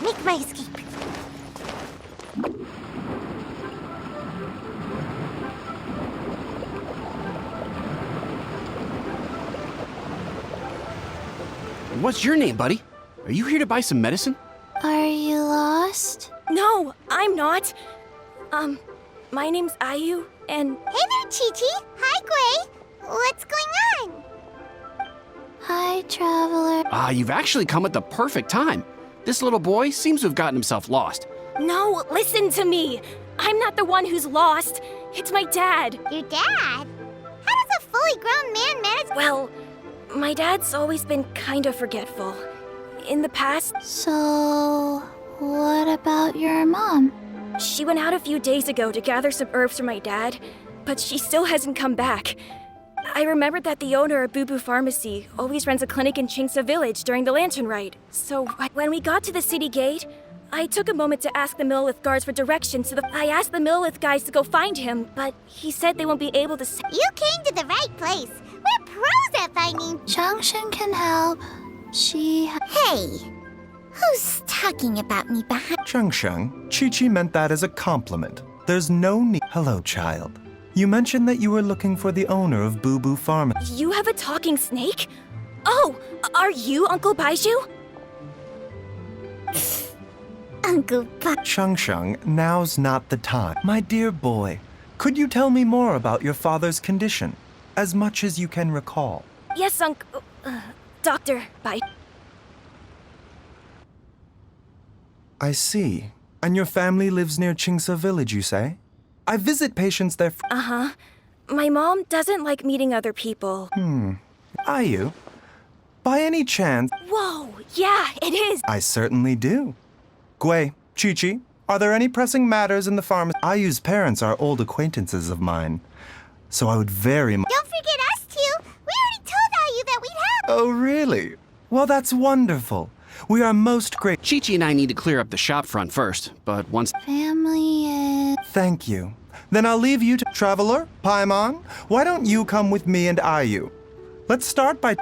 Make my escape. What's your name, buddy? Are you here to buy some medicine? Are you lost? No, I'm not. My name's Ayu, and... Hey there, Chi-Chi. Hi, Gui. What's going on? Hi, traveler. You've actually come at the perfect time. This little boy seems to have gotten himself lost. No, listen to me. I'm not the one who's lost. It's my dad. Your dad? How does a fully grown man manage? Well, my dad's always been kind of forgetful. In the past, So, what about your mom? she went out a few days ago to gather some herbs for my dad, but she still hasn't come back. I remembered that the owner of Boo Boo Pharmacy always runs a clinic in Chingsa Village during the lantern ride. So when we got to the city gate, I took a moment to ask the Millith guards for directions. I asked the Millith guys to go find him, but he said they won't be able to. You came to the right place. We're pros at finding. Junction can help. Hey, who's talking about me behind? Changsheng, Chi-Chi meant that as a compliment. There's no need. Hello, child. You mentioned that you were looking for the owner of Boo Boo Pharmacy. You have a talking snake? Oh, are you Uncle Baizhu? Uncle Buck. Changsheng, now's not the time. My dear boy, could you tell me more about your father's condition? As much as you can recall. Yes, Uncle... Dr. Bai. I see. And your family lives near Chingsa Village, you say? I visit patients there. Uh-huh. My mom doesn't like meeting other people. Are you? By any chance? Whoa, yeah, it is. I certainly do. Gui, Chi-Chi, are there any pressing matters in the pharmacy? Ayu's parents are old acquaintances of mine, so I would very much... Don't forget us two. We already told Ayu that we'd have. Oh, really? Well, that's wonderful. We are most great. Chi-Chi and I need to clear up the shop front first, but once... Family is... Thank you. Then I'll leave you to... Traveler, Paimon, why don't you come with me and Ayu? Let's start by...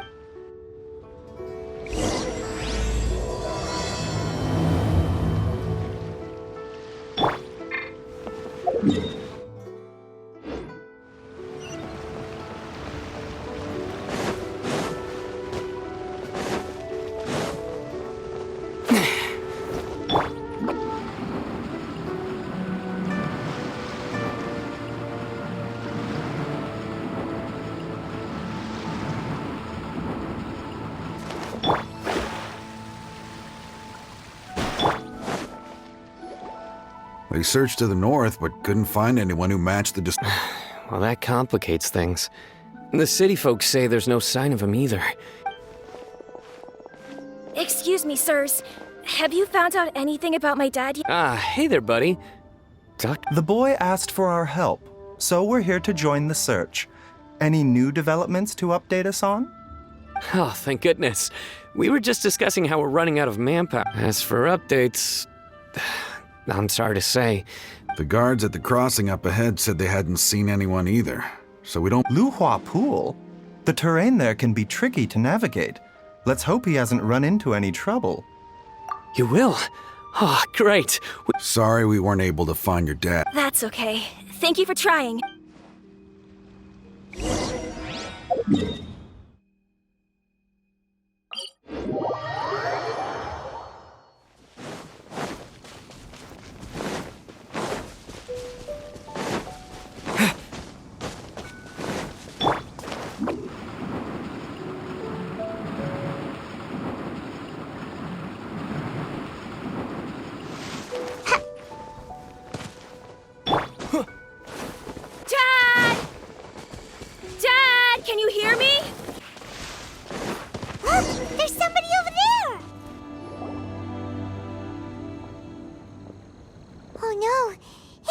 They searched to the north, but couldn't find anyone who matched the Well, that complicates things. The city folks say there's no sign of him either. Excuse me, sirs. Have you found out anything about my dad yet? Hey there, buddy. The boy asked for our help, so we're here to join the search. Any new developments to update us on? Oh, thank goodness. We were just discussing how we're running out of manpower. As for updates... I'm sorry to say. The guards at the crossing up ahead said they hadn't seen anyone either, so we don't... Luhua Pool? The terrain there can be tricky to navigate. Let's hope he hasn't run into any trouble. You will? Oh, great. Sorry we weren't able to find your dad. That's okay. Thank you for trying. Dad! Dad, can you hear me? Look, there's somebody over there. Oh no,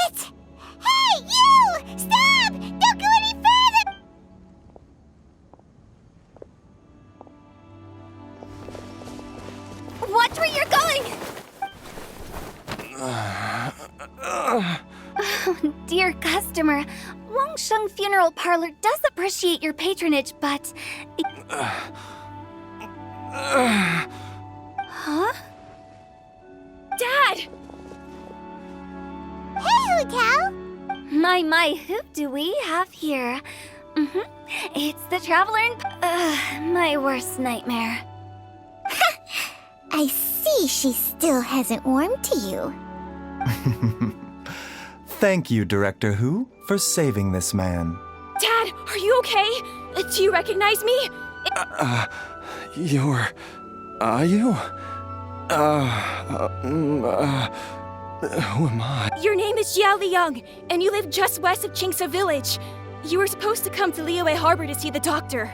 it's... Hey, you! Stop! Don't go any further! Watch where you're going! Dear customer, won't Wangsheng Funeral Parlor does appreciate your patronage, but... Huh? Dad! Hey, Hu Tao! My, who do we have here? It's the Traveler in... my worst nightmare. I see she still hasn't warmed to you. Thank you, Director Hu, for saving this man. Dad, are you okay? Do you recognize me? Are you? Who am I? Your name is Jia Liang, and you live just west of Qingsa Village. You were supposed to come to Liyue Harbor to see the doctor.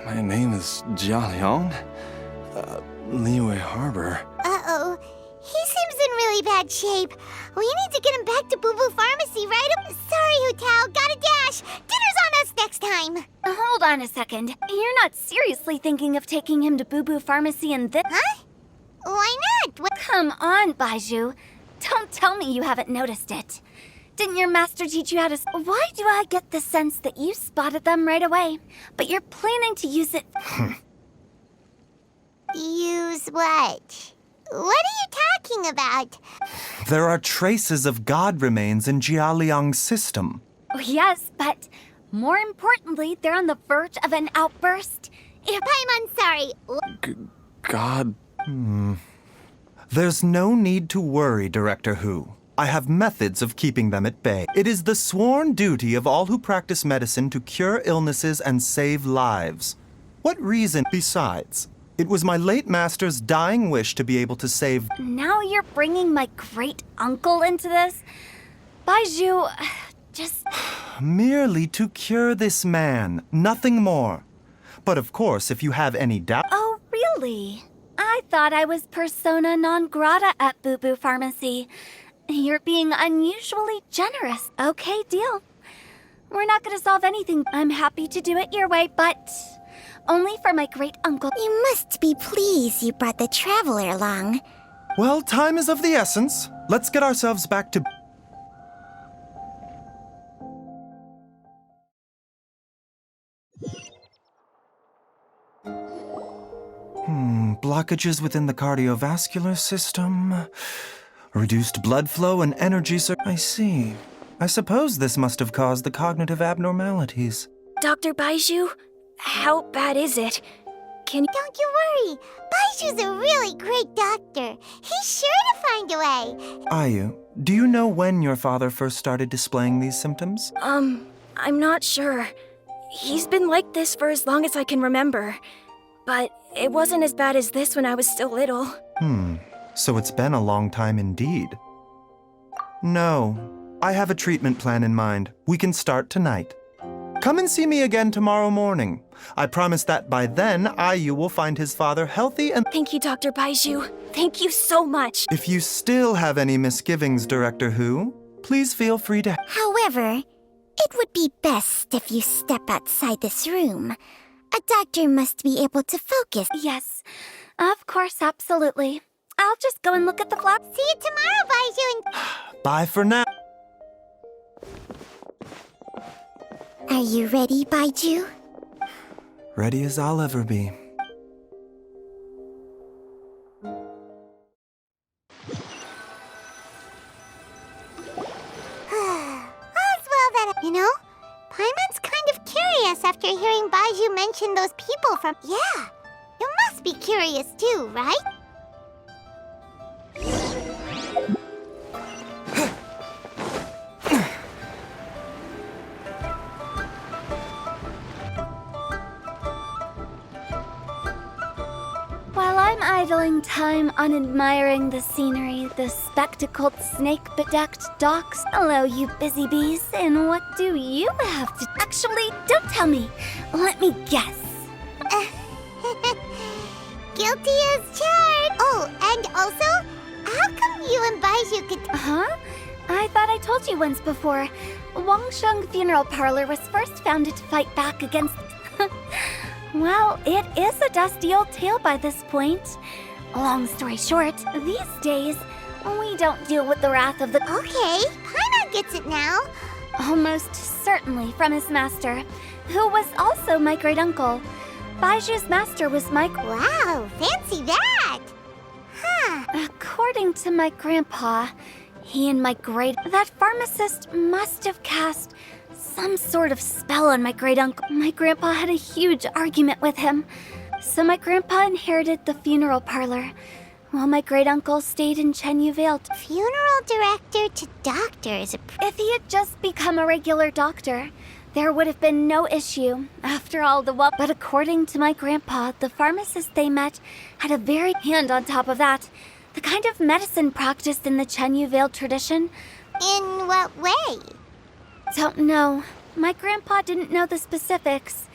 My name is Jia Liang. Liyue Harbor. Uh-oh. He seems in really bad shape. We need to get him back to Boo Boo Pharmacy right away. Sorry, Hu Tao. Gotta dash. Dinner's on us next time. Hold on a second. You're not seriously thinking of taking him to Boo Boo Pharmacy and this... Huh? Why not? What? Come on, Baizhu. Don't tell me you haven't noticed it. Didn't your master teach you how to... Why do I get the sense that you spotted them right away, but you're planning to use it... Use what? What are you talking about? There are traces of god remains in Jia Liang's system. Oh, yes, but more importantly, they're on the verge of an outburst. I'm sorry. God. There's no need to worry, Director Hu. I have methods of keeping them at bay. It is the sworn duty of all who practice medicine to cure illnesses and save lives. What reason besides? It was my late master's dying wish to be able to save... Now you're bringing my great-uncle into this? Baizhu, just... Merely to cure this man, nothing more. But of course, if you have any doubt... Oh, really? I thought I was persona non grata at Boo Boo Pharmacy. You're being unusually generous. Okay, deal. We're not gonna solve anything. I'm happy to do it your way, but... only for my great-uncle. You must be pleased you brought the Traveler along. Well, time is of the essence. Let's get ourselves back to... Blockages within the cardiovascular system. Reduced blood flow and energy I see. I suppose this must have caused the cognitive abnormalities. Dr. Baizhu, how bad is it? Can Don't you worry. Baizhu's a really great doctor. He's sure to find a way. Ayu, do you know when your father first started displaying these symptoms? I'm not sure. He's been like this for as long as I can remember. But it wasn't as bad as this when I was still little. So it's been a long time indeed. No, I have a treatment plan in mind. We can start tonight. Come and see me again tomorrow morning. I promise that by then, Ayu will find his father healthy and... Thank you, Dr. Baizhu. Thank you so much. If you still have any misgivings, Director Hu, please feel free to... However, it would be best if you step outside this room. A doctor must be able to focus. Yes, of course, absolutely. I'll just go and look at the clock. See you tomorrow, Baizhu. Bye for now. Are you ready, Baizhu? Ready as I'll ever be. All's well that... You know, Paimon's kind of curious after hearing Baizhu mention those people from... Yeah, you must be curious too, right? While I'm idling time on admiring the scenery, the spectacled snake-bedecked docks. Hello, you busy bees, and what do you have to... Actually, don't tell me. Let me guess. Guilty as charged. Oh, and also, how come you and Baizhu could... Huh? I thought I told you once before. Wangsheng Funeral Parlor was first founded to fight back against... Well, it is a dusty old tale by this point. Long story short, these days, we don't deal with the wrath of the... Okay, Paimon gets it now. Almost certainly from his master, who was also my great uncle. Baizhu's master was my. Wow, fancy that! Huh. According to my grandpa, he and that pharmacist must have cast some sort of spell on my great uncle. My grandpa had a huge argument with him, so my grandpa inherited the funeral parlor, while my great uncle stayed in Chenyu Vale. Funeral director to doctor is a. If he had just become a regular doctor, there would have been no issue. After all, but according to my grandpa, the pharmacist they met had a and on top of that, the kind of medicine practiced in the Chenyu Vale tradition. In what way? Don't know. My grandpa didn't know the specifics,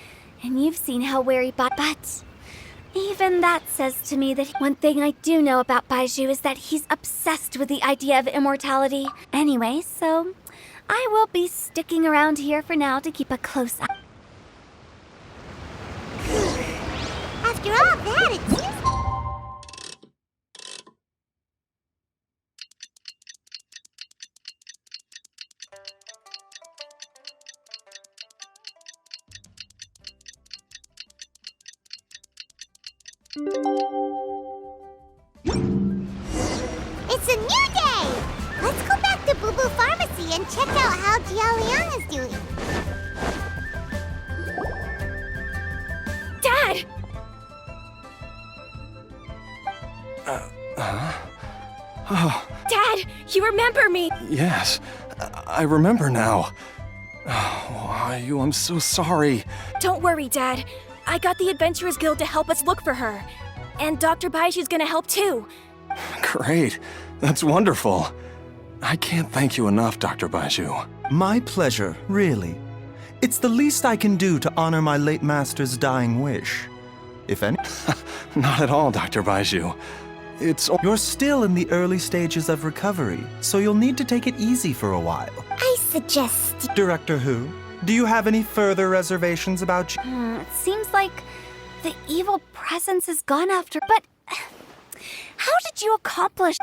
and you've seen how wary but even that says to me that one thing I do know about Baizhu is that he's obsessed with the idea of immortality. Anyway, so I will be sticking around here for now to keep a close eye. After all that, it seems. It's a new day! Let's go back to Boo Boo Pharmacy and check out how Jialiang is doing. Dad! Oh, Dad, you remember me! yes. I remember now. Oh, Ayu, I'm so sorry. Don't worry, Dad. I got the Adventurers Guild to help us look for her. And Dr. Baizhu's gonna help too. Great. That's wonderful. I can't thank you enough, Dr. Baizhu. My pleasure, really. It's the least I can do to honor my late master's dying wish. If any. Not at all, Dr. Baizhu. You're still in the early stages of recovery, so you'll need to take it easy for a while. I suggest. Director Who, do you have any further reservations about you? It seems like the evil presence is gone after, but how did you accomplish?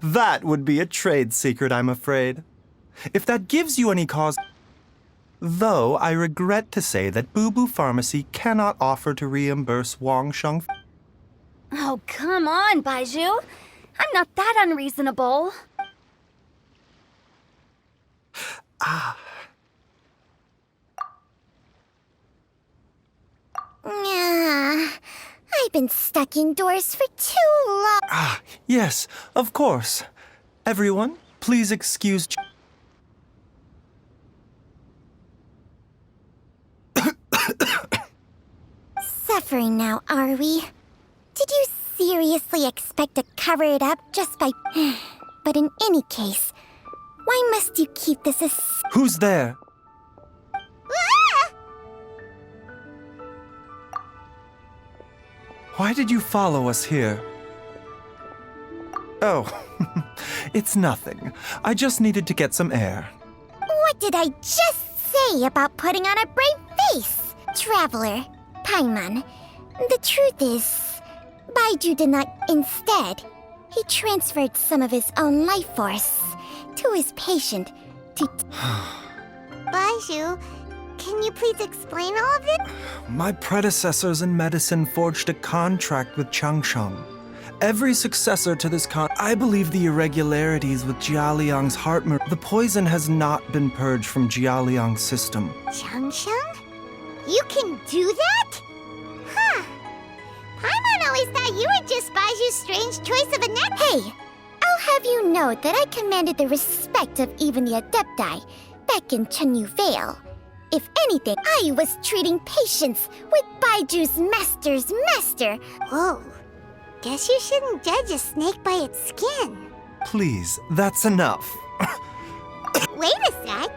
That would be a trade secret, I'm afraid. If that gives you any cause. Though I regret to say that Boo Boo Pharmacy cannot offer to reimburse Wang Sheng. Oh, come on, Baizhu. I'm not that unreasonable. I've been stuck indoors for too long. Yes, of course. Everyone, please excuse. Suffering now, are we? Did you seriously expect to cover it up just by... But in any case, why must you keep this a... Who's there? Ah! Why did you follow us here? Oh, it's nothing. I just needed to get some air. What did I just say about putting on a brave face? Traveler, Paimon, the truth is, Baizhu did not. Instead, he transferred some of his own life force to his patient to... Baizhu, can you please explain all of it? My predecessors in medicine forged a contract with Changsheng. Every successor to this I believe the irregularities with Jialiang's heart the poison has not been purged from Jialiang's system. Changsheng? You can do that? Huh. Paimon always thought you were just Baizhu's strange choice of a net. Hey, I'll have you know that I commanded the respect of even the Adepti back in Chenyu Vale. If anything, I was treating patients with Baiju's master's master. Whoa. Guess you shouldn't judge a snake by its skin. Please, that's enough. Wait a sec.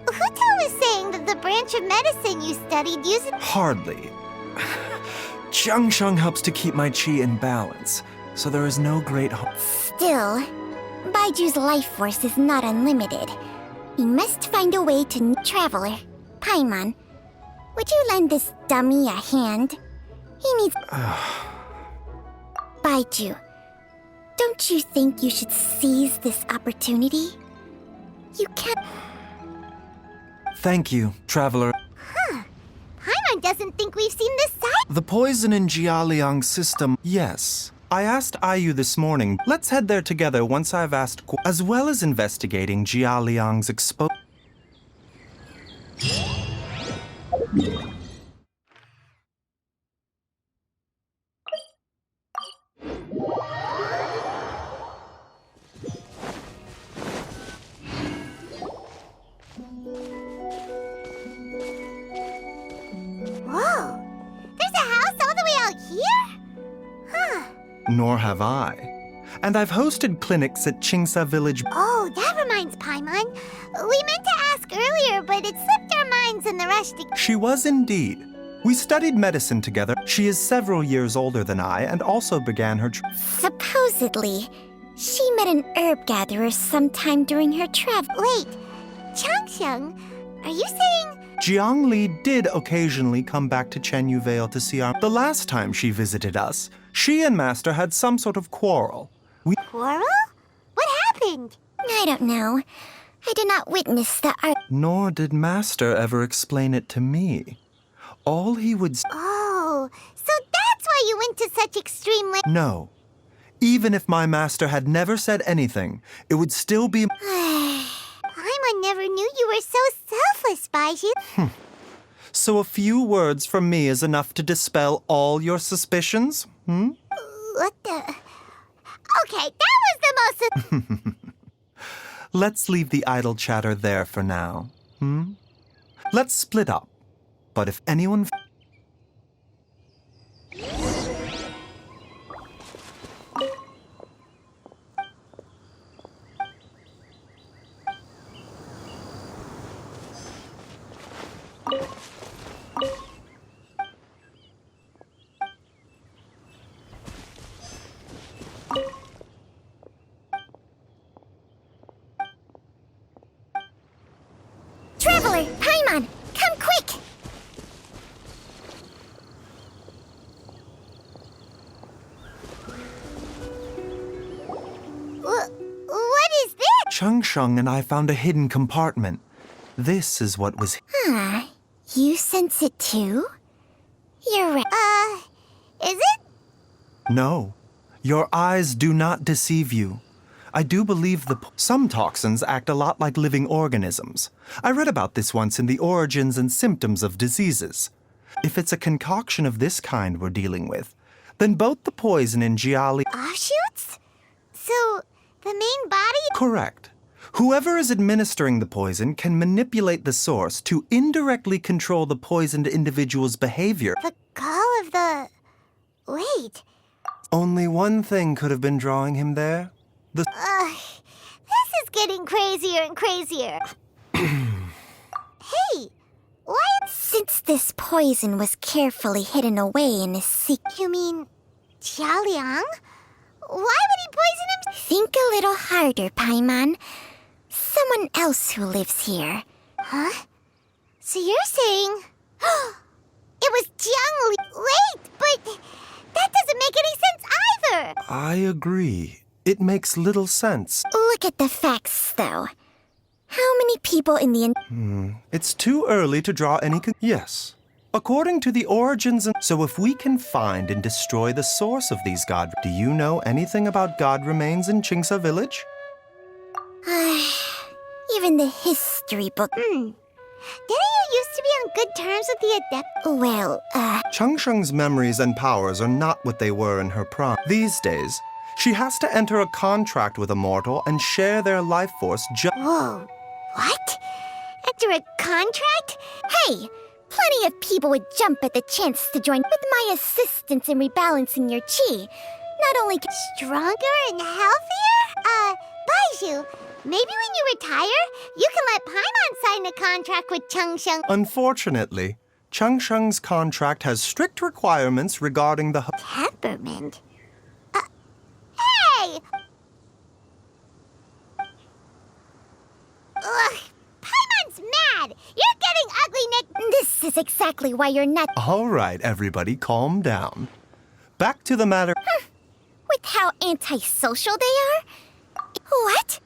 Huto was saying that the branch of medicine you studied uses... Hardly. Changsheng helps to keep my chi in balance, so there is no great harm. Still, Baiju's life force is not unlimited. We must find a way to... Traveler, Paimon, would you lend this dummy a hand? He needs... Baizhu, Don't you think you should seize this opportunity? You can't... Thank you, traveler. Paimon doesn't think we've seen this side. The poison in Jialiang's system, yes. I asked Ayu this morning. Let's head there together once I've asked, as well as investigating Jialiang's Whoa! There's a house all the way out here? Huh. Nor have I. And I've hosted clinics at Qingsa Village. Oh, that reminds Paimon. We meant to ask earlier, but it slipped our minds in the rush to... She was indeed. We studied medicine together. She is several years older than I and also began her... Supposedly, she met an herb gatherer sometime during her travel. Wait, Changxiang, are you saying... Jiang Li did occasionally come back to Chenyu Vale to see our... The last time she visited us, she and Master had some sort of quarrel. Quarrel? What happened? I don't know. I did not witness the art. Nor did Master ever explain it to me. All he would... Oh, so that's why you went to such extreme lengths. No. Even if my master had never said anything, it would still be... Paimon never knew you were so selfless, Baizhu. So a few words from me is enough to dispel all your suspicions? What the... Okay, that was the most... Let's leave the idle chatter there for now. Let's split up. But if anyone... Traveler, Paimon, come quick! What is this? Changsheng and I found a hidden compartment. This is what was... You sense it too? You're right. Is it? No. Your eyes do not deceive you. I do believe some toxins act a lot like living organisms. I read about this once in the Origins and Symptoms of Diseases. If it's a concoction of this kind we're dealing with, then both the poison in Jiali... Offshoots? So, the main body? Correct. Whoever is administering the poison can manipulate the source to indirectly control the poisoned individual's behavior. The gall of the... Wait. Only one thing could have been drawing him there. This is getting crazier and crazier. Hey, why... Since this poison was carefully hidden away in his secret... You mean... Jialiang? Why would he poison him? Think a little harder, Paimon. Someone else who lives here. Huh? So you're saying... It was Jiang Li... Wait, but... That doesn't make any sense either! I agree. It makes little sense. Look at the facts, though. How many people in the... It's too early to draw any... Yes. According to the Origins and... So if we can find and destroy the source of these god... Do you know anything about god remains in Qingsa Village? Even the history book... Didn't you used to be on good terms with the Adept? Well, Changsheng's memories and powers are not what they were in her prime. These days, she has to enter a contract with a mortal and share their life force Whoa. What? Enter a contract? Hey! Plenty of people would jump at the chance to join with my assistance in rebalancing your chi. Not only stronger and healthier? Baizhu, maybe when you retire, you can let Paimon sign a contract with Changsheng. Unfortunately, Changsheng's contract has strict requirements regarding the... Temperament? Hey! Ugh, Paimon's mad! You're getting ugly, Nick! This is exactly why you're not... All right, everybody, calm down. Back to the matter... With how antisocial they are? What?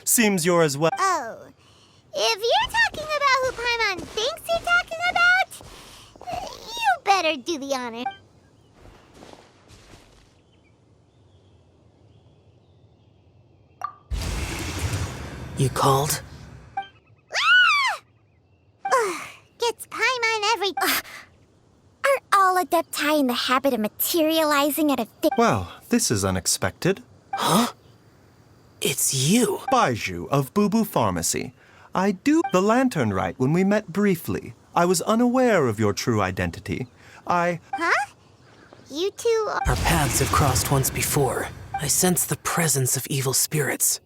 Seems you're as well. Oh, if you're talking about who Paimon thinks you're talking about, you better do the honor. You called? Gets Paimon every... Are all Adepti in the habit of materializing at a Well, this is unexpected. Huh? It's you. Baizhu of Boo Boo Pharmacy. I do the lantern right when we met briefly. I was unaware of your true identity. Huh? You two are... Our paths have crossed once before. I sense the presence of evil spirits.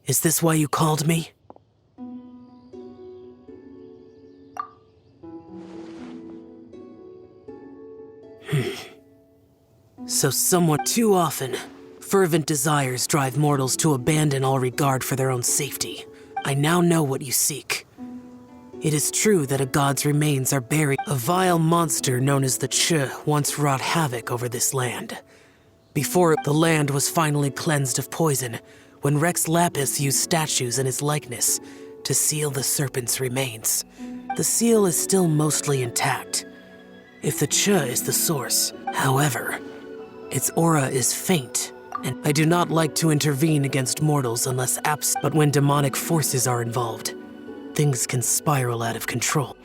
Is this why you called me? So somewhat too often, fervent desires drive mortals to abandon all regard for their own safety. I now know what you seek. It is true that a god's remains are buried. A vile monster known as the Ch once wrought havoc over this land. Before the land was finally cleansed of poison, when Rex Lapis used statues in his likeness to seal the serpent's remains. The seal is still mostly intact, if the Ch is the source. However, its aura is faint, and I do not like to intervene against mortals unless but when demonic forces are involved, things can spiral out of control.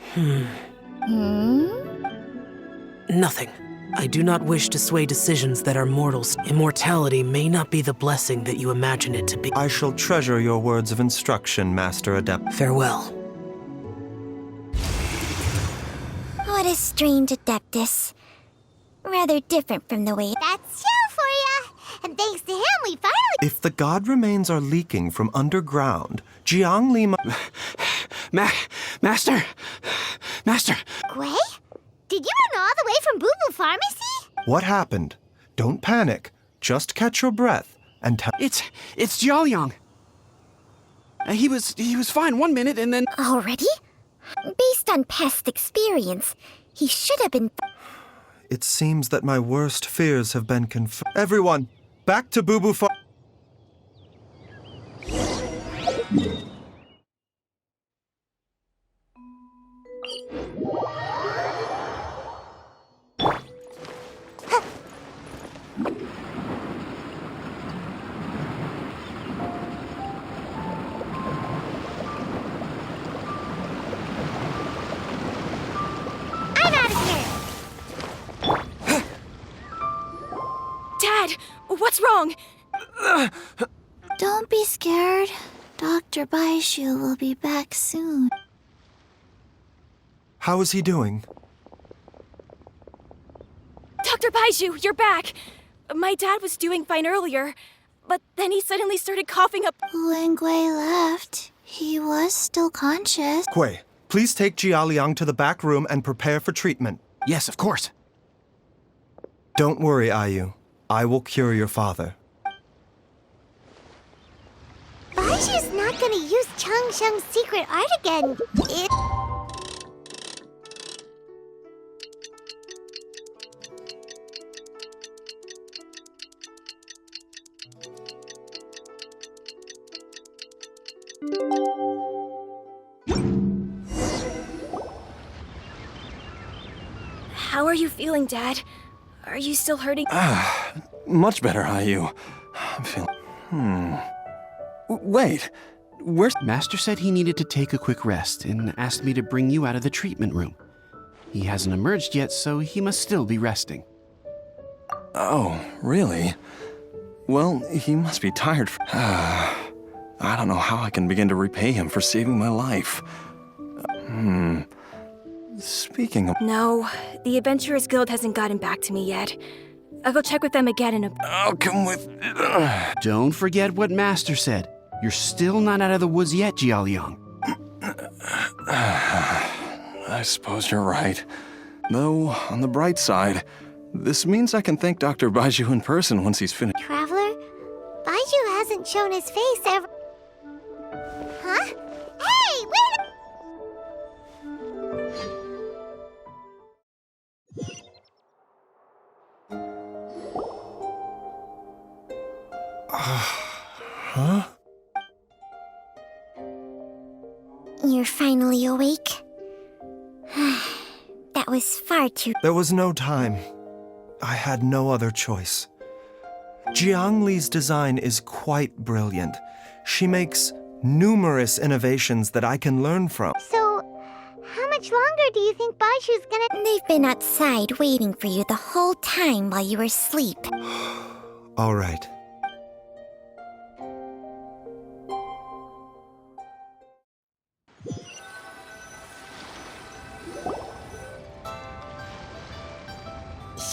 Nothing. I do not wish to sway decisions that are mortals. Immortality may not be the blessing that you imagine it to be. I shall treasure your words of instruction, Master Adept. Farewell. What a strange Adeptus. Rather different from the way... That's Xiao for ya! And thanks to him, we finally... If the god remains are leaking from underground, Jiang Lima... Master! Gui? Did you run all the way from Boo Boo Pharmacy? What happened? Don't panic. Just catch your breath and tell... It's Jiaoliang. He was fine 1 minute and then... Already? Based on past experience, he should have been... It seems that my worst fears have been confirmed. Everyone, back to Boo Boo Pharmacy. I'm out of here! Dad, what's wrong? Don't be scared. Dr. Baizhu will be back soon. How is he doing? Dr. Baizhu, you're back! My dad was doing fine earlier, but then he suddenly started coughing up. When Gui left, he was still conscious. Gui, please take Jiaoliang to the back room and prepare for treatment. Yes, of course. Don't worry, Ayu. I will cure your father. Baizhu's not gonna use Changsheng's secret art again. How are you feeling, Dad? Are you still hurting? Much better, Ayu. I'm feeling... Wait, where's... Master said he needed to take a quick rest and asked me to bring you out of the treatment room. He hasn't emerged yet, so he must still be resting. Oh, really? Well, he must be tired. I don't know how I can begin to repay him for saving my life. Speaking of... No, the Adventurers Guild hasn't gotten back to me yet. I'll go check with them again in a... I'll come with... Don't forget what Master said. You're still not out of the woods yet, Jiaoliang. I suppose you're right. Though, on the bright side, this means I can thank Dr. Baizhu in person once he's finished. Traveler? Baizhu hasn't shown his face ever... Huh? Hey, wait a... Huh? You're finally awake? That was far too... There was no time. I had no other choice. Jiang Li's design is quite brilliant. She makes numerous innovations that I can learn from. So, how much longer do you think Baizhu's gonna... They've been outside waiting for you the whole time while you were asleep. All right.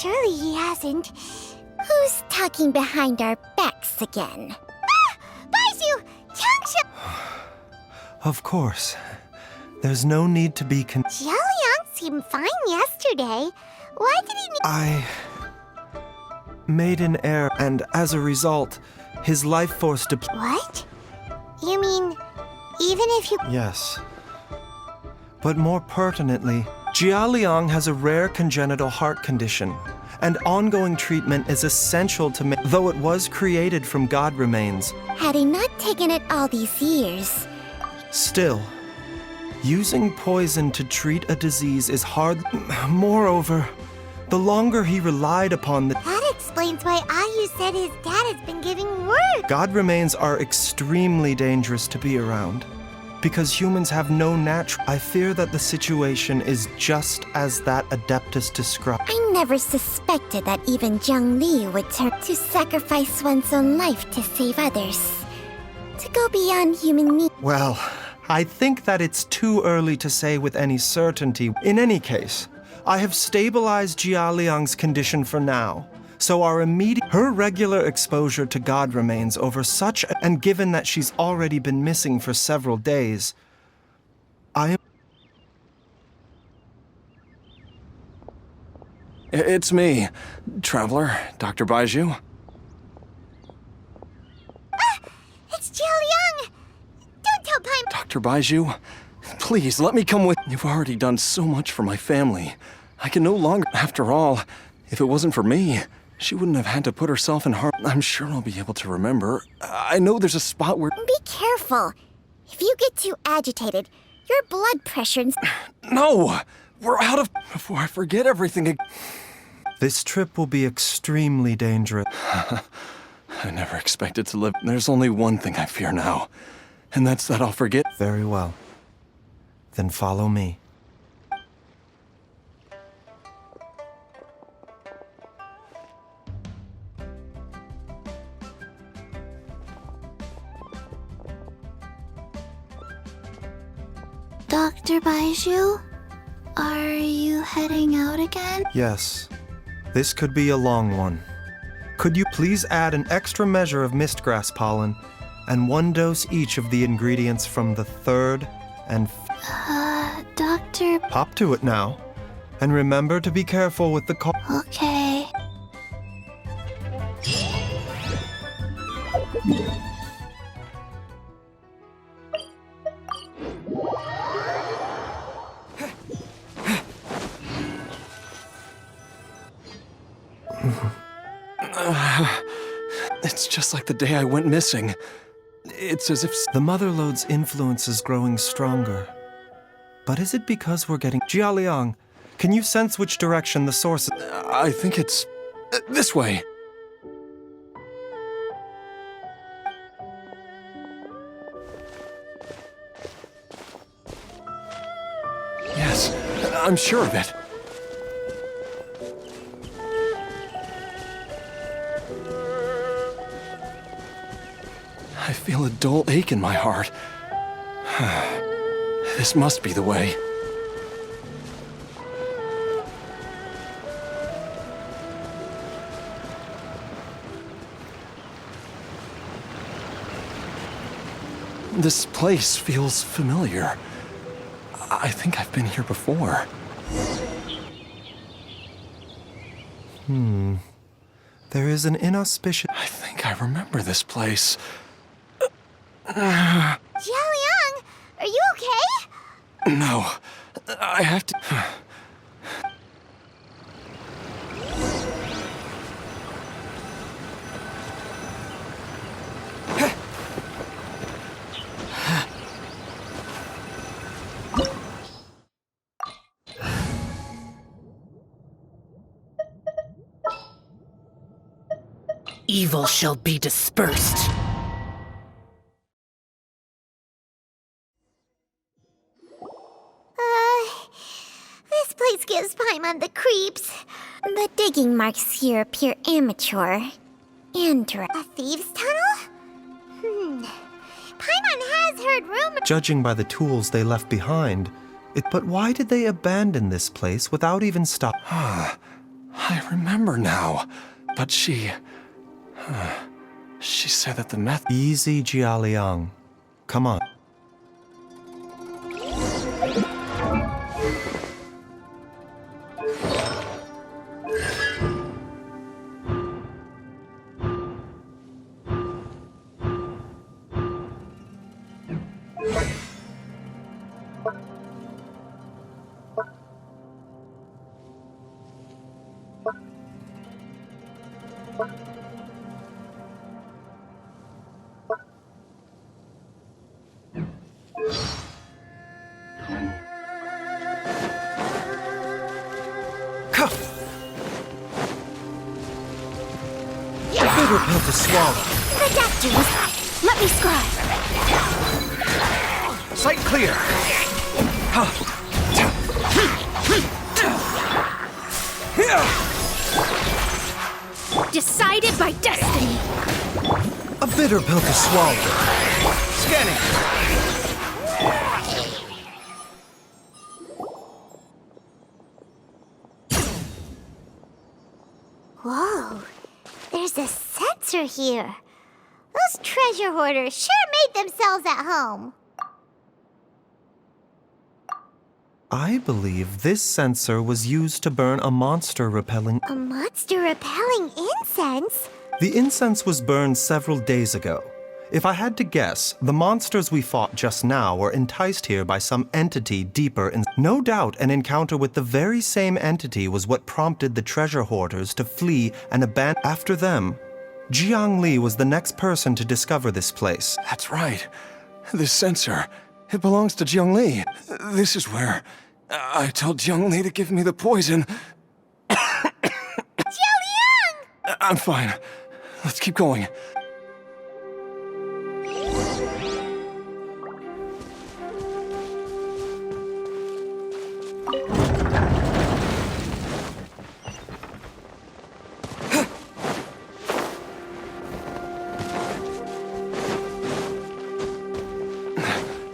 Surely he hasn't. Who's talking behind our backs again? Ah! Baizhu! Changsha! Of course. There's no need to be Jialiang seemed fine yesterday. Why did he... I made an error, and as a result, his life force What? You mean, even if you... Yes. But more pertinently, Jialiang has a rare congenital heart condition, and ongoing treatment is essential to though it was created from God remains. Had he not taken it all these years... Still, using poison to treat a disease is hard. Moreover, the longer he relied upon the... That explains why Ayu said his dad has been giving word. God remains are extremely dangerous to be around. Because humans have no natural... I fear that the situation is just as that Adeptus described. I never suspected that even Jiang Li would turn to sacrifice one's own life to save others. To go beyond human need. Well, I think that it's too early to say with any certainty. In any case, I have stabilized Jialiang's condition for now. So her regular exposure to God remains over such, and given that she's already been missing for several days, It's me, Traveler, Dr. Baizhu. It's Jialiang! Don't tell Paimon! Dr. Baizhu, please let me come with. You've already done so much for my family. I can no longer. After all, if it wasn't for me, she wouldn't have had to put herself in harm. I'm sure I'll be able to remember. I know there's a spot where... Be careful. If you get too agitated, your blood pressure... No! We're out of... Before I forget everything... This trip will be extremely dangerous. I never expected to live... There's only one thing I fear now. And that's that I'll forget... Very well. Then follow me. Dr. Baizhu? Are you heading out again? Yes. This could be a long one. Could you please add an extra measure of mistgrass pollen and 1 dose each of the ingredients from the third and... Doctor... Hop to it now. And remember to be careful with the Okay. It's just like the day I went missing. It's as if... The Motherlode's influence is growing stronger. But is it because we're getting... Jialiang, can you sense which direction the source... I think it's... this way. Yes, I'm sure of it. I feel a dull ache in my heart. This must be the way. This place feels familiar. I think I've been here before. There is an inauspicious... I think I remember this place. Jialiang, are you okay? No, I have to... Evil shall be dispersed. This place gives Paimon the creeps. The digging marks here appear amateur. A thieves' tunnel? Paimon has heard rumors. Judging by the tools they left behind, but why did they abandon this place without even stopping? I remember now. But she said that the method... Easy, Jialiang. Come on. Bitter pill to swallow. Productive! Let me scribe! Sight clear! Decided by destiny! A bitter pill to swallow. Scanning! Whoa, there's a sensor here. Those treasure hoarders sure made themselves at home. I believe this sensor was used to burn a monster repelling. A monster repelling incense? The incense was burned several days ago. If I had to guess, the monsters we fought just now were enticed here by some entity deeper in. No doubt an encounter with the very same entity was what prompted the treasure hoarders to flee and abandon. After them, Jiang Li was the next person to discover this place. That's right. This sensor, it belongs to Jiang Li. This is where I told Jiang Li to give me the poison. Jiang! I'm fine. Let's keep going.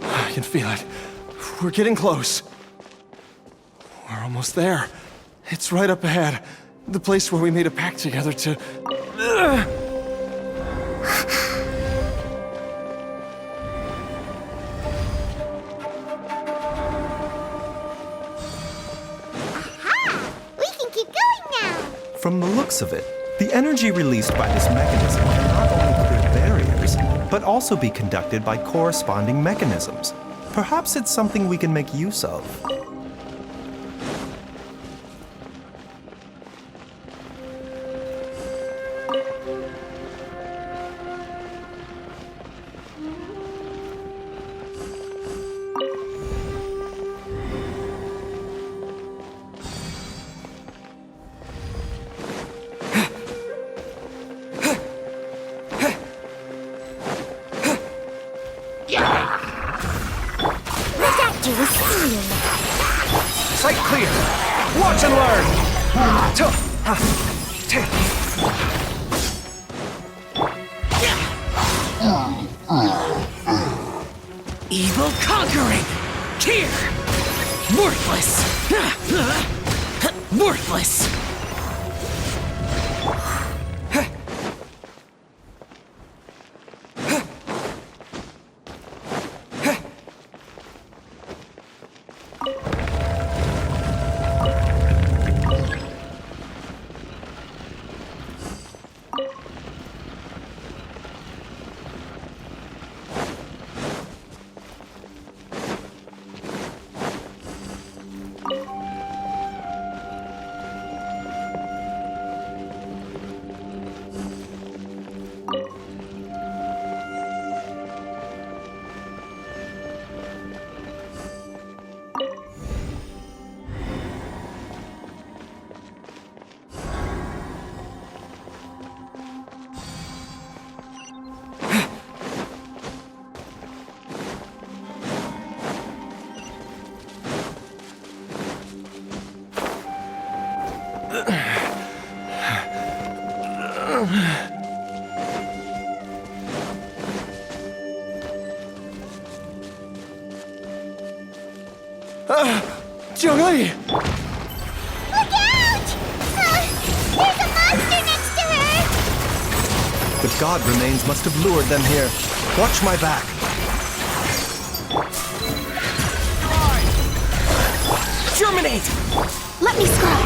I can feel it. We're getting close. We're almost there. It's right up ahead. The place where we made a pact together to... We can keep going now. From the looks of it, the energy released by this mechanism can not only clear barriers, but also be conducted by corresponding mechanisms. Perhaps it's something we can make use of. Sight clear! Watch and learn! Evil conquering! Here! Worthless! Worthless! The god remains must have lured them here. Watch my back. Germinate! Let me scry.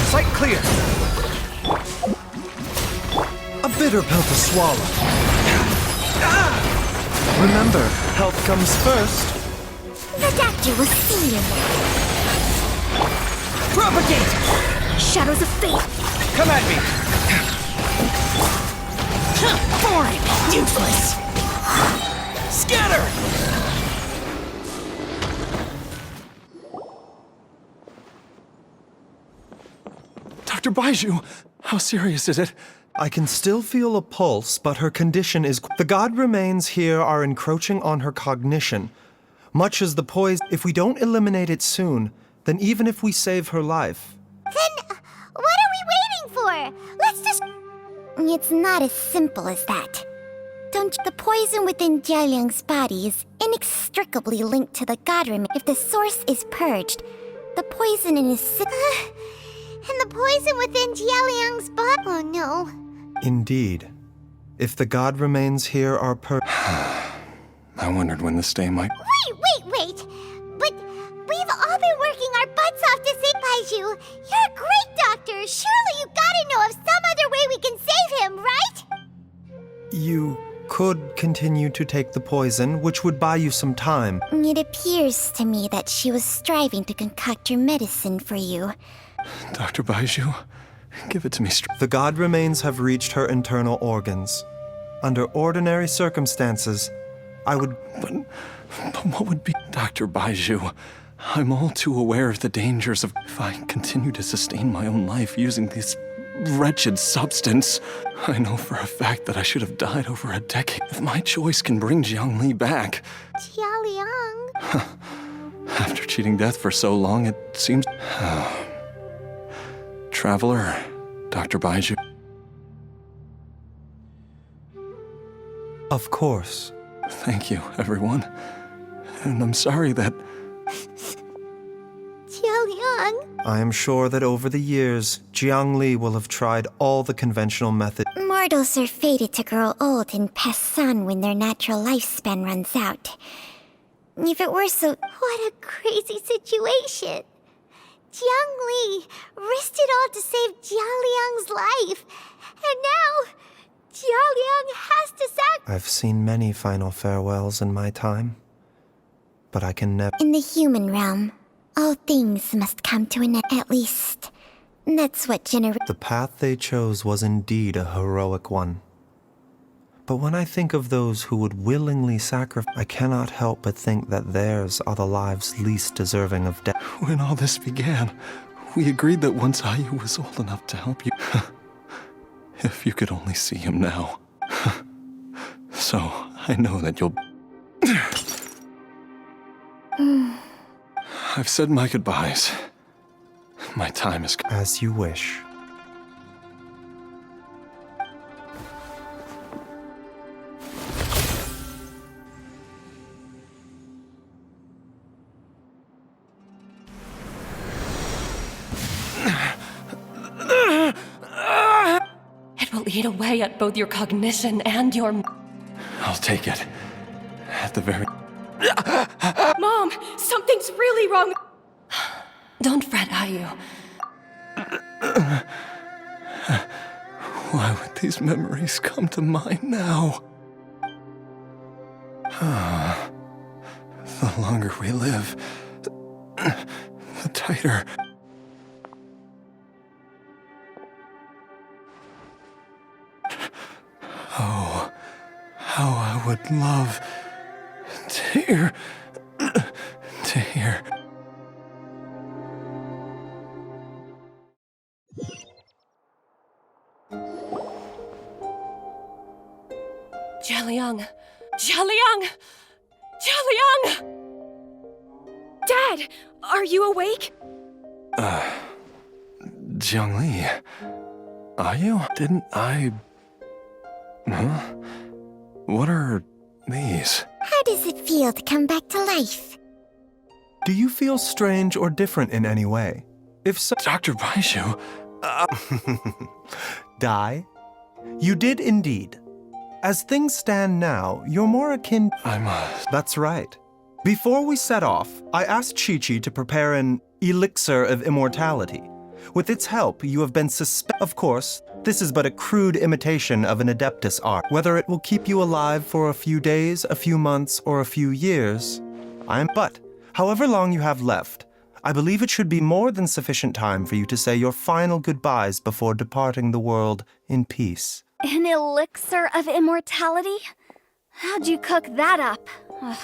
Sight clear. A bitter pill to swallow. Remember, health comes first. The doctor will see you. Propagate! Shadows of fate. Come at me! Boring. Useless. Scatter! Dr. Baizhu, how serious is it? I can still feel a pulse, but her condition is... The god remains here are encroaching on her cognition. Much as the poison... If we don't eliminate it soon, then even if we save her life... Then, what are we waiting for? Let's just... It's not as simple as that. Don't the poison within Jialiang's body is inextricably linked to the god remains. If the source is purged, the poison in his... And the poison within Jialiang's body... Oh no. Indeed. If the god remains here are I wondered when this day might... Wait! But we've all been working our butts off to save Baizhu. You're a great doctor. Surely you gotta know of some other way we can save him, right? You could continue to take the poison, which would buy you some time. It appears to me that she was striving to concoct your medicine for you. Dr. Baizhu, give it to me The god remains have reached her internal organs. Under ordinary circumstances, I would... But what would be... Dr. Baizhu, I'm all too aware of the dangers of... If I continue to sustain my own life using this wretched substance, I know for a fact that I should have died over a decade. If my choice can bring Jiangli back... Jialiang? After cheating death for so long, it seems... Traveler, Dr. Baizhu. Of course. Thank you, everyone. And I'm sorry that... Jialiang? I am sure that over the years, Jiangli will have tried all the conventional methods. Mortals are fated to grow old and pass on when their natural lifespan runs out. If it were so... What a crazy situation. Jiangli risked it all to save Jialiang's life. And now, Jialiang has to I've seen many final farewells in my time, but I can never... In the human realm, all things must come to an end. At least, that's what The path they chose was indeed a heroic one. But when I think of those who would willingly sacrifice, I cannot help but think that theirs are the lives least deserving of death. When all this began, we agreed that once Ayu was old enough to help you... If you could only see him now. So, I know that you'll... I've said my goodbyes. My time is... As you wish. It will eat away at both your cognition and your... I'll take it. At the very... Mom, something's really wrong. Don't fret, Ayu. Why would these memories come to mind now? The longer we live, the tighter... Oh, how I would love to hear... Jialiang! Jialiang! Jialiang! Dad, are you awake? Jiangli, are you? Didn't I... Huh? What are these? How does it feel to come back to life? Do you feel strange or different in any way? If so... Dr. Baizhu, Die? You did indeed. As things stand now, you're more akin... That's right. Before we set off, I asked Chi-Chi to prepare an elixir of immortality. With its help, you have been Of course, this is but a crude imitation of an Adeptus art. Whether it will keep you alive for a few days, a few months, or a few years, But, however long you have left, I believe it should be more than sufficient time for you to say your final goodbyes before departing the world in peace. An elixir of immortality? How'd you cook that up? Ugh.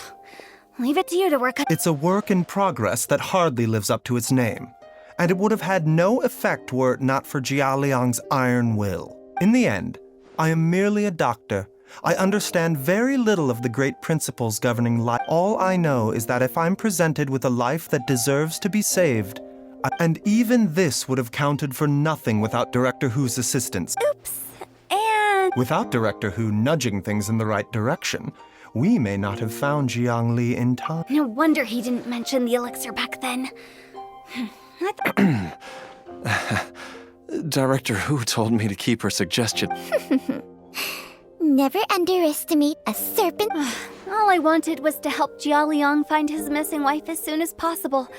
Leave it to you to work on. It's a work in progress that hardly lives up to its name, and it would have had no effect were it not for Jia Liang's iron will. In the end, I am merely a doctor. I understand very little of the great principles governing life. All I know is that if I'm presented with a life that deserves to be saved, and even this would have counted for nothing without Director Hu's assistance. Oops. And... Without Director Hu nudging things in the right direction, we may not have found Jiang Li in time. No wonder he didn't mention the elixir back then. Director Hu told me to keep her suggestion. Never underestimate a serpent. All I wanted was to help Jia Liang find his missing wife as soon as possible,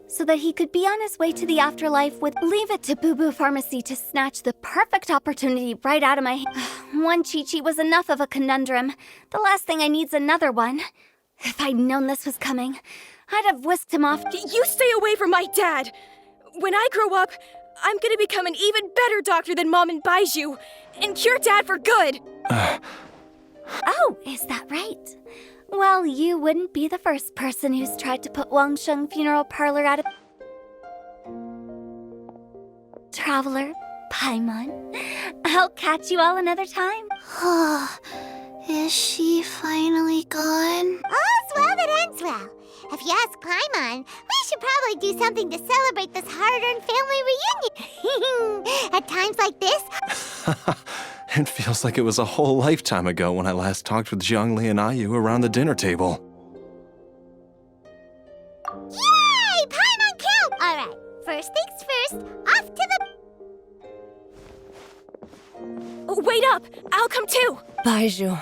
so that he could be on his way to the afterlife with... Leave it to Boo Boo Pharmacy to snatch the perfect opportunity right out of my hand. One Chi-Chi was enough of a conundrum. The last thing I need's another one. If I'd known this was coming, I'd have whisked him off. You stay away from my dad! When I grow up, I'm gonna become an even better doctor than Mom and Baizhu, and cure Dad for good! Oh, is that right? Well, you wouldn't be the first person who's tried to put Wangsheng Funeral Parlor out of... Traveler, Paimon, I'll catch you all another time. Is she finally gone? All's well that ends well. If you ask Paimon, we should probably do something to celebrate this hard-earned family reunion. At times like this... It feels like it was a whole lifetime ago when I last talked with Zhongli and Ayu around the dinner table. Yay! Paimon killed! Alright, first things first, off to the... Wait up! I'll come too! Baizhu,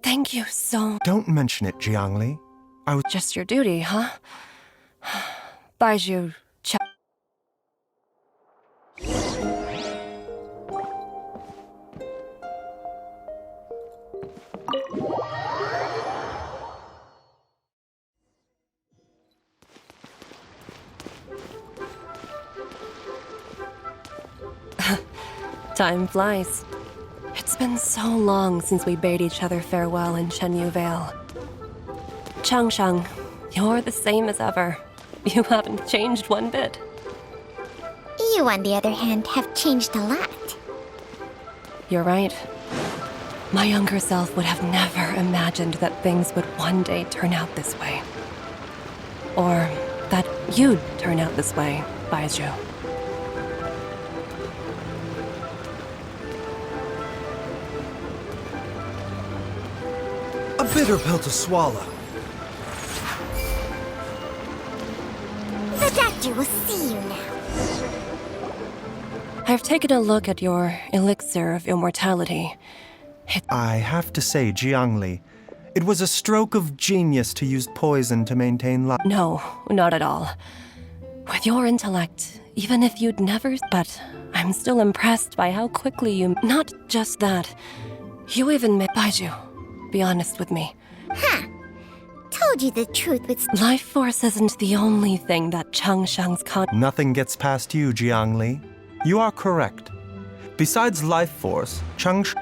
thank you so... Don't mention it, Jiangli. I was... Just your duty, huh? Baizhu, Time flies. It's been so long since we bade each other farewell in Chenyu Vale. Changshang, you're the same as ever. You haven't changed one bit. You, on the other hand, have changed a lot. You're right. My younger self would have never imagined that things would one day turn out this way. Or that you'd turn out this way, Baizhu. A bitter pill to swallow. The doctor will see you now. I've taken a look at your elixir of immortality. I have to say, Jiangli, it was a stroke of genius to use poison to maintain life. No, not at all. With your intellect, even if you'd never... But I'm still impressed by how quickly you... Not just that. You even made... Baizhu, be honest with me. Huh. Told you the truth with... Life force isn't the only thing that Changshang's Nothing gets past you, Jiangli. You are correct. Besides life force,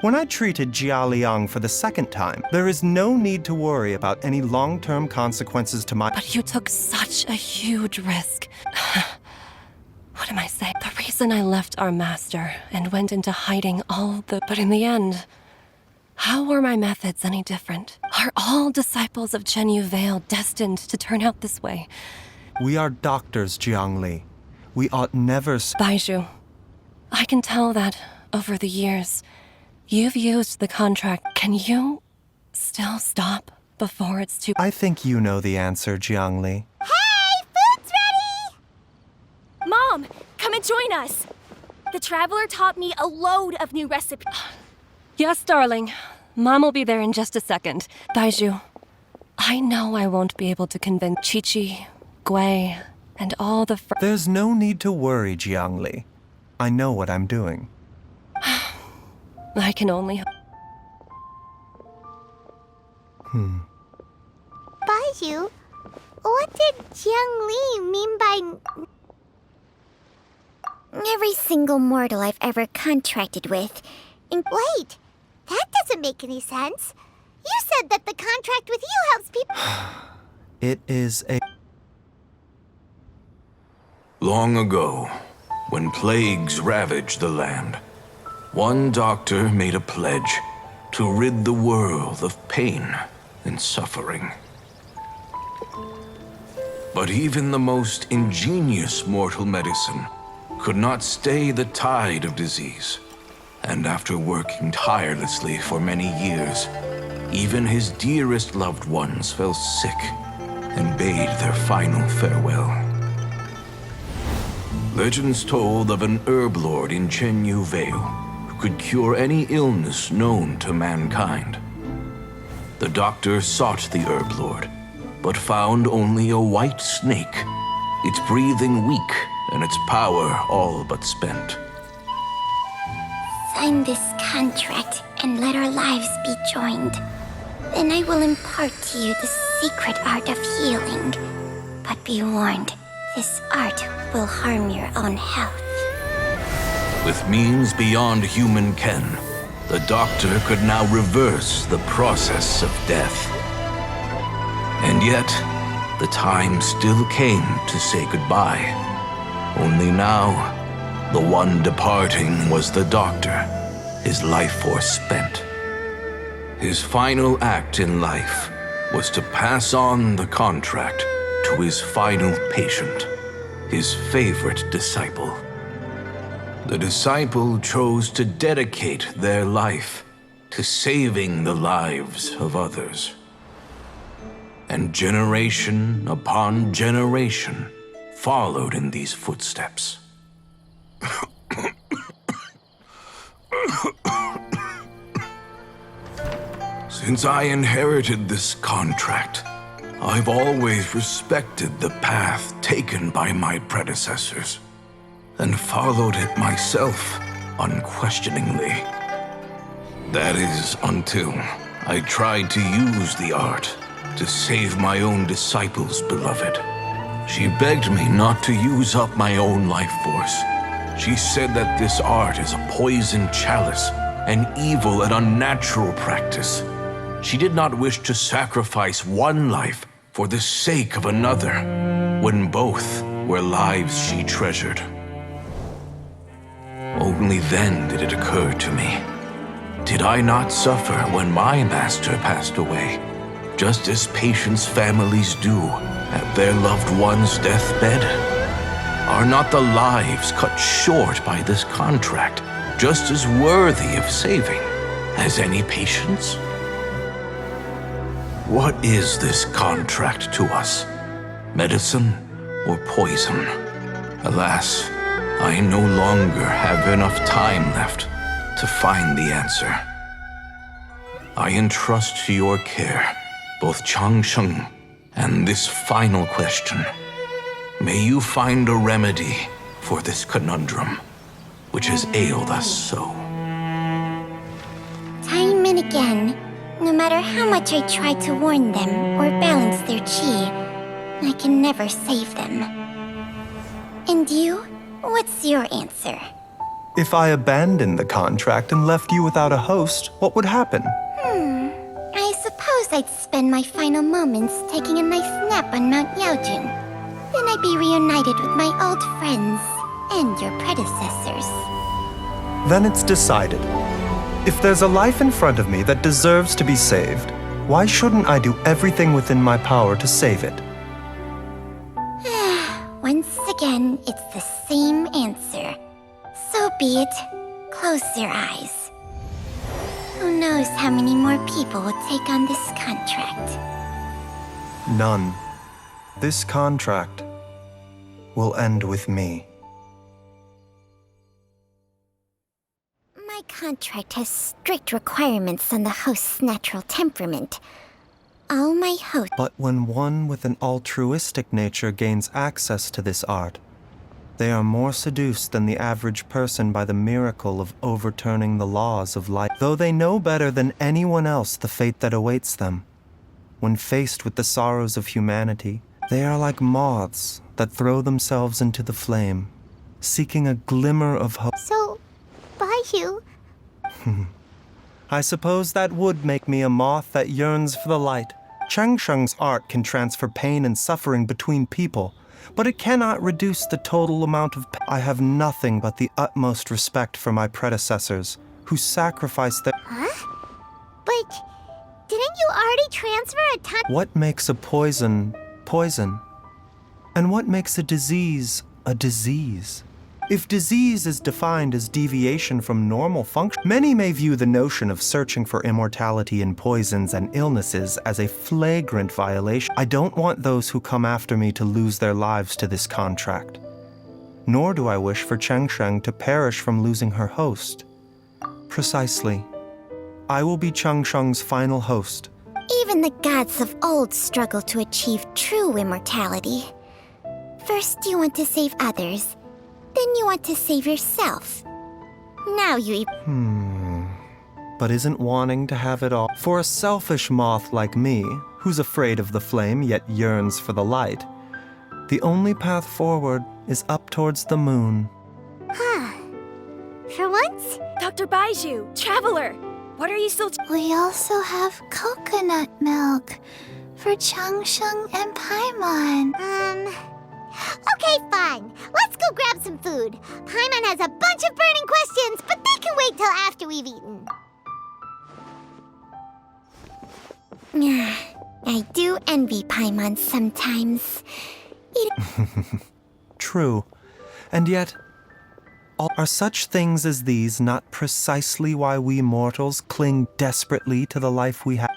when I treated Jia Liang for the second time, there is no need to worry about any long-term consequences to my... But you took such a huge risk. What am I saying? The reason I left our master and went into hiding But in the end, how were my methods any different? Are all disciples of Chenyu Vale destined to turn out this way? We are doctors, Jiangli. We ought never... Baizhu, I can tell that, over the years, you've used the contract. Can you still stop before it's too... I think you know the answer, Jiangli. Hey! Food's ready! Mom! Come and join us! The Traveler taught me a load of new recipes. Yes, darling. Mom will be there in just a second. Baizhu, I know I won't be able to convince Chi-Chi, Gui, and all the There's no need to worry, Jiangli. I know what I'm doing. I can only... Baizhu, what did Jiang Li mean by... Every single mortal I've ever contracted with. Wait, that doesn't make any sense. You said that the contract with you helps people... It is a... Long ago, when plagues ravaged the land, one doctor made a pledge to rid the world of pain and suffering. But even the most ingenious mortal medicine could not stay the tide of disease. And after working tirelessly for many years, even his dearest loved ones fell sick and bade their final farewell. Legends told of an herb lord in Chenyu Vale who could cure any illness known to mankind. The doctor sought the herb lord, but found only a white snake, its breathing weak and its power all but spent. Sign this contract and let our lives be joined. Then I will impart to you the secret art of healing. But be warned, this art will harm your own health. With means beyond human ken, the doctor could now reverse the process of death. And yet, the time still came to say goodbye. Only now, the one departing was the doctor, his life force spent. His final act in life was to pass on the contract to his final patient, his favorite disciple. The disciple chose to dedicate their life to saving the lives of others. And generation upon generation followed in these footsteps. Since I inherited this contract, I've always respected the path taken by my predecessors and followed it myself unquestioningly. That is until I tried to use the art to save my own disciple's beloved. She begged me not to use up my own life force. She said that this art is a poisoned chalice, an evil and unnatural practice. She did not wish to sacrifice one life for the sake of another, when both were lives she treasured. Only then did it occur to me, did I not suffer when my master passed away, just as patients' families do at their loved one's deathbed? Are not the lives cut short by this contract just as worthy of saving as any patients? What is this contract to us? Medicine or poison? Alas, I no longer have enough time left to find the answer. I entrust to your care both Changsheng and this final question. May you find a remedy for this conundrum, which has ailed us so. Time and again, no matter how much I try to warn them or balance their chi, I can never save them. And you? What's your answer? If I abandoned the contract and left you without a host, what would happen? I suppose I'd spend my final moments taking a nice nap on Mount Yaojun. Then I'd be reunited with my old friends and your predecessors. Then it's decided. If there's a life in front of me that deserves to be saved, why shouldn't I do everything within my power to save it? Once again, it's the same answer. So be it. Close your eyes. Who knows how many more people will take on this contract? None. This contract will end with me. My contract has strict requirements on the host's natural temperament. All my hosts. But when one with an altruistic nature gains access to this art, they are more seduced than the average person by the miracle of overturning the laws of life. Though they know better than anyone else the fate that awaits them, when faced with the sorrows of humanity, they are like moths that throw themselves into the flame, seeking a glimmer of hope. So, Baizhu, I suppose that would make me a moth that yearns for the light. Changsheng's art can transfer pain and suffering between people, but it cannot reduce the total amount of I have nothing but the utmost respect for my predecessors, who sacrificed their... Huh? But didn't you already transfer a ton? What makes a poison, poison? And what makes a disease, a disease? If disease is defined as deviation from normal function, many may view the notion of searching for immortality in poisons and illnesses as a flagrant violation. I don't want those who come after me to lose their lives to this contract. Nor do I wish for Changsheng to perish from losing her host. Precisely. I will be Changsheng's final host. Even the gods of old struggle to achieve true immortality. First you want to save others, then you want to save yourself. Now you... But isn't wanting to have it all... For a selfish moth like me, who's afraid of the flame yet yearns for the light, the only path forward is up towards the moon. Huh. For once? Dr. Baizhu, Traveler, what are you still... We also have coconut milk for Changsheng and Paimon. Okay, fine. Let's go grab some food. Paimon has a bunch of burning questions, but they can wait till after we've eaten. I do envy Paimon sometimes. True. And yet, are such things as these not precisely why we mortals cling desperately to the life we have?